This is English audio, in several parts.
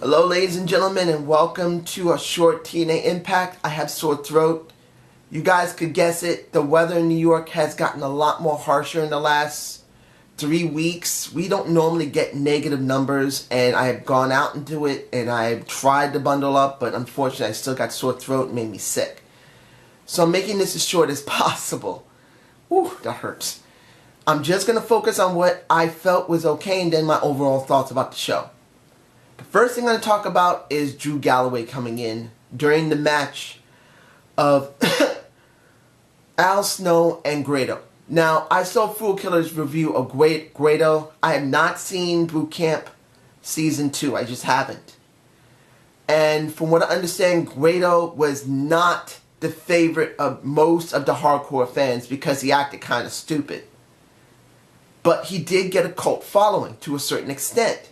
Hello ladies and gentlemen, and welcome to a short TNA Impact. I have sore throat. You guys could guess it, the weather in New York has gotten a lot more harsher in the last 3 weeks. We don't normally get negative numbers, and I have gone out into it and I've tried to bundle up, but unfortunately I still got sore throat and made me sick. So I'm making this as short as possible. Whew, that hurts. I'm just going to focus on what I felt was okay and then my overall thoughts about the show. The first thing I'm going to talk about is Drew Galloway coming in during the match of Al Snow and Grado. Now, I saw Fool Killer's review of Grado. I have not seen Boot Camp Season 2. I just haven't. And from what I understand, Grado was not the favorite of most of the hardcore fans because he acted kind of stupid. But he did get a cult following to a certain extent.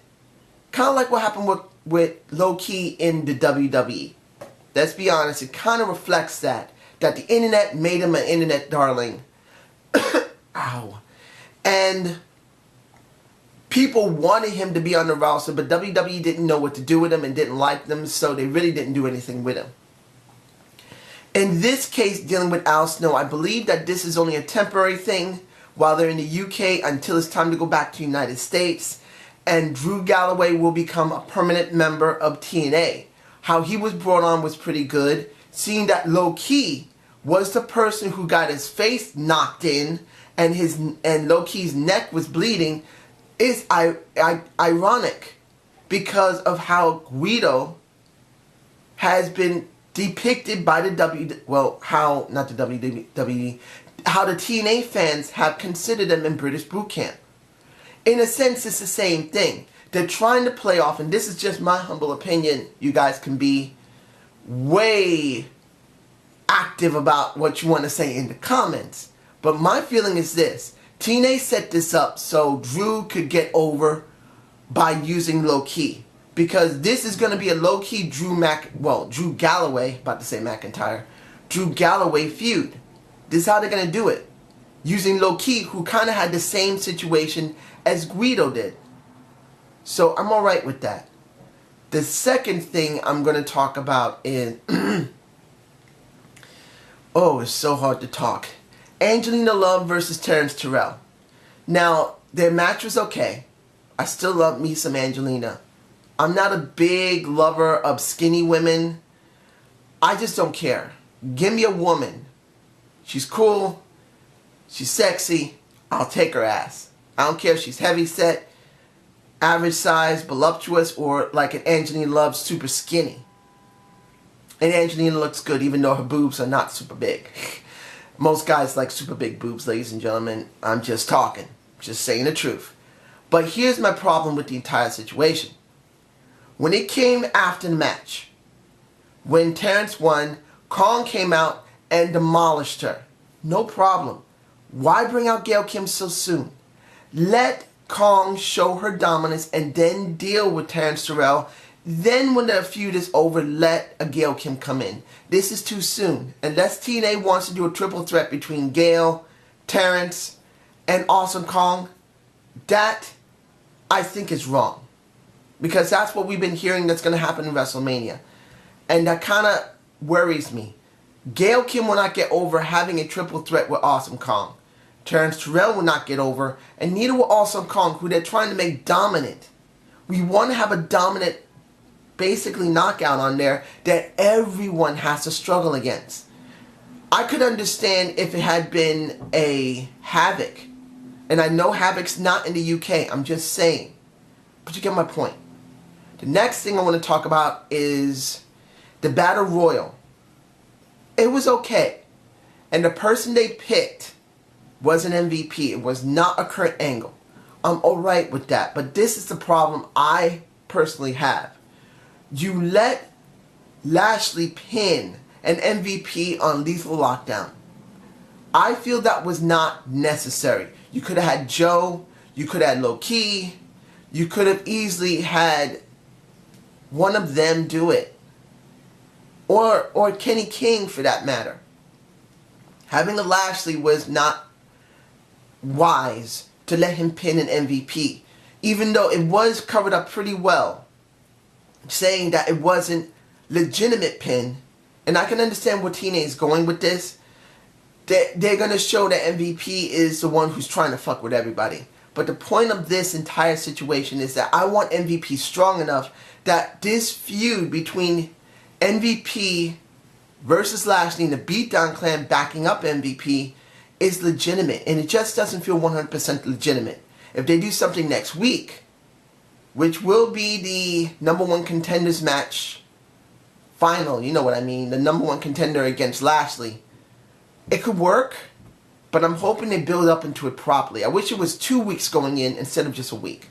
Kind of like what happened with Low Key in the WWE. Let's be honest, it kind of reflects that the internet made him an internet darling. Ow. And people wanted him to be on the roster, but WWE didn't know what to do with him and didn't like them, so they really didn't do anything with him. In this case, dealing with Al Snow, I believe that this is only a temporary thing while they're in the UK until it's time to go back to the United States. And Drew Galloway will become a permanent member of TNA. How he was brought on was pretty good. Seeing that Low Key was the person who got his face knocked in and Low Key's neck was bleeding is ironic because of how Guido has been depicted by the how the TNA fans have considered him in British boot camp. In a sense, it's the same thing. They're trying to play off, and this is just my humble opinion. You guys can be way active about what you want to say in the comments. But my feeling is this. TNA set this up so Drew could get over by using Low Key. Because this is going to be a Low Key Drew Galloway, about to say McIntyre, Drew Galloway feud. This is how they're going to do it. Using Low Key, who kind of had the same situation as Guido did. So I'm alright with that. The second thing I'm going to talk about is... oh, it's so hard to talk. Angelina Love versus Terrell. Now, their match was okay. I still love me some Angelina. I'm not a big lover of skinny women. I just don't care. Give me a woman. She's cool. She's sexy. I'll take her ass. I don't care if she's heavy set, average size, voluptuous, or like an Angelina Love super skinny. And Angelina looks good even though her boobs are not super big. Most guys like super big boobs, ladies and gentlemen. I'm just talking. Just saying the truth. But here's my problem with the entire situation. When it came after the match, when Terrence won, Kong came out and demolished her. No problem. Why bring out Gail Kim so soon? Let Kong show her dominance and then deal with Terrell. Then when the feud is over, let a Gail Kim come in. This is too soon. Unless TNA wants to do a triple threat between Gail, Terrence, and Awesome Kong, that I think is wrong. Because that's what we've been hearing that's going to happen in WrestleMania. And that kind of worries me. Gail Kim will not get over having a triple threat with Awesome Kong. Terrell will not get over, and neither will Awesome Kong, who they're trying to make dominant. We want to have a dominant, basically knockout on there that everyone has to struggle against. I could understand if it had been a Havoc, and I know Havoc's not in the UK, I'm just saying. But you get my point. The next thing I want to talk about is the Battle Royal. It was okay, and the person they picked was an MVP. It was not a Kurt Angle. I'm alright with that. But this is the problem I personally have. You let Lashley pin an MVP on Lethal Lockdown. I feel that was not necessary. You could have had Joe. You could have had Low Key. You could have easily had one of them do it. Or Kenny King for that matter. Having a Lashley was not wise to let him pin an MVP. Even though it was covered up pretty well. saying that it wasn't legitimate pin, and I can understand where TNA is going with this. They're going to show that MVP is the one who's trying to fuck with everybody. But the point of this entire situation is that I want MVP strong enough that this feud between MVP versus Lashley and the Beatdown Clan backing up MVP is legitimate. And it just doesn't feel 100% legitimate. If they do something next week, which will be the #1 contenders match final, you know what I mean, the #1 contender against Lashley, it could work, but I'm hoping they build up into it properly. I wish it was 2 weeks going in instead of just a week.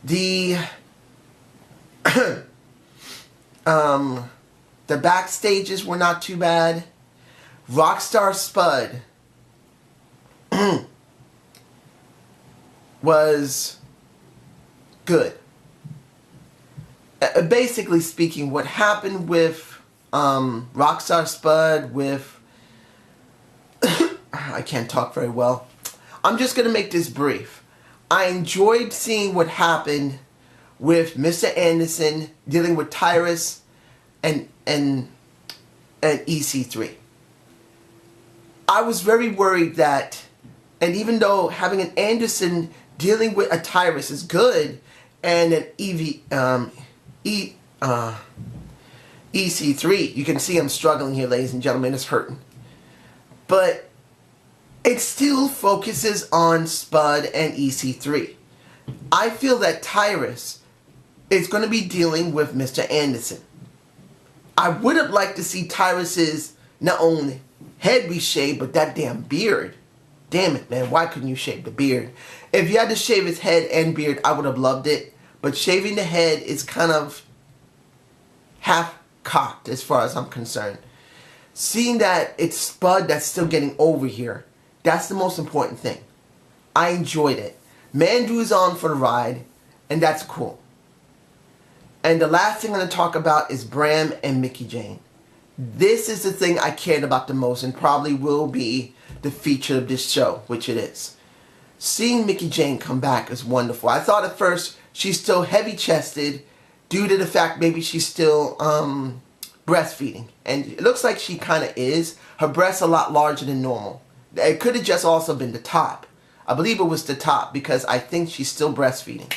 The the backstages were not too bad. Rockstar Spud was good. Basically speaking, what happened with Rockstar Spud with I can't talk very well. I'm just going to make this brief. I enjoyed seeing what happened with Mr. Anderson dealing with Tyrus and EC3. I was very worried that, and even though having an Anderson dealing with a Tyrus is good, and an EC3, you can see I'm struggling here, ladies and gentlemen, it's hurting. But it still focuses on Spud and EC3. I feel that Tyrus is going to be dealing with Mr. Anderson. I would have liked to see Tyrus's not only head be shaved, but that damn beard. Damn it, man. Why couldn't you shave the beard? If you had to shave his head and beard, I would have loved it. But shaving the head is kind of half-cocked as far as I'm concerned. Seeing that it's Spud that's still getting over here, that's the most important thing. I enjoyed it. Mandu is on for the ride, and that's cool. And the last thing I'm going to talk about is Bram and Mickie James. This is the thing I cared about the most, and probably will be the feature of this show, which it is. Seeing Mickie James come back is wonderful. I thought at first she's still heavy-chested due to the fact maybe she's still breastfeeding. And it looks like she kind of is. Her breast's a lot larger than normal. It could have just also been the top. I believe it was the top because I think she's still breastfeeding.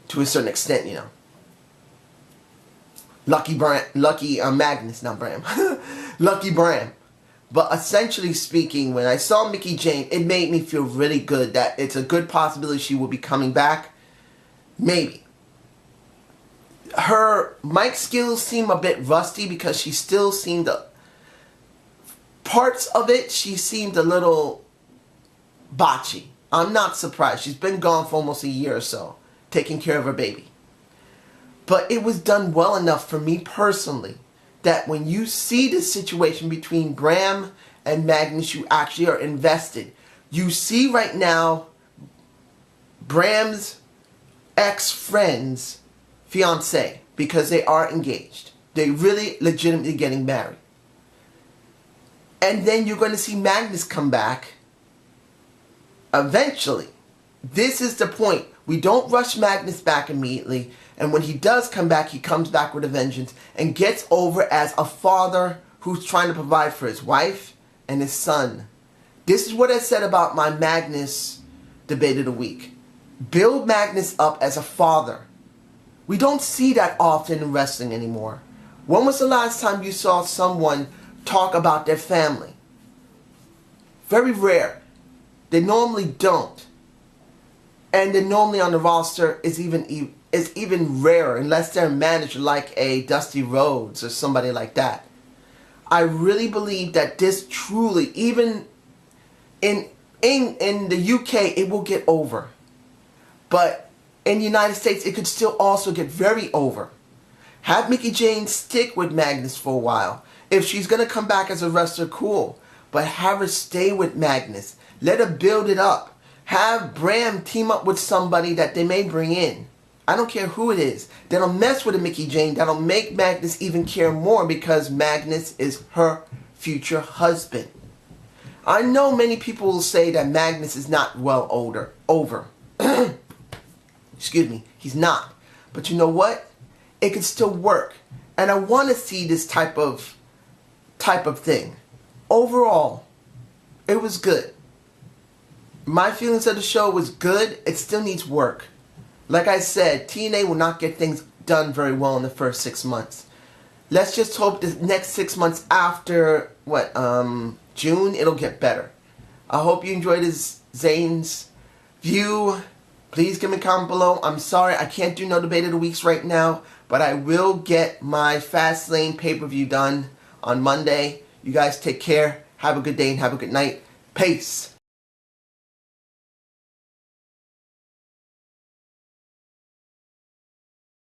To a certain extent, you know. Lucky Magnus, not Bram. Lucky Bram. But essentially speaking, when I saw Mickie James, it made me feel really good that it's a good possibility she will be coming back. Maybe. Her mic skills seem a bit rusty because she still seemed parts of it, she seemed a little botchy. I'm not surprised. She's been gone for almost a year or so, taking care of her baby. But it was done well enough for me personally that when you see the situation between Bram and Magnus, you actually are invested. You see right now Bram's ex-friend's fiancé, because they are engaged. They're really legitimately getting married. And then you're going to see Magnus come back eventually. This is the point. We don't rush Magnus back immediately. And when he does come back, he comes back with a vengeance and gets over as a father who's trying to provide for his wife and his son. This is what I said about my Magnus debate of the week. Build Magnus up as a father. We don't see that often in wrestling anymore. When was the last time you saw someone talk about their family? Very rare. They normally don't. And then normally on the roster is even rarer unless they're managed like a Dusty Rhodes or somebody like that. I really believe that this truly, even in the UK, it will get over. But in the United States, it could still also get very over. Have Mickie James stick with Magnus for a while. If she's going to come back as a wrestler, cool. But have her stay with Magnus. Let her build it up. Have Bram team up with somebody that they may bring in. I don't care who it is. That'll mess with a Mickie James. That'll make Magnus even care more because Magnus is her future husband. I know many people will say that Magnus is not well over. Excuse me. He's not. But you know what? It can still work. And I want to see this type of thing. Overall, it was good. My feelings of the show was good. It still needs work. Like I said, TNA will not get things done very well in the first 6 months. Let's just hope the next 6 months after, June, it'll get better. I hope you enjoyed Zane's view. Please give me a comment below. I'm sorry, I can't do no debate of the weeks right now, but I will get my Fastlane pay-per-view done on Monday. You guys take care. Have a good day and have a good night. Peace.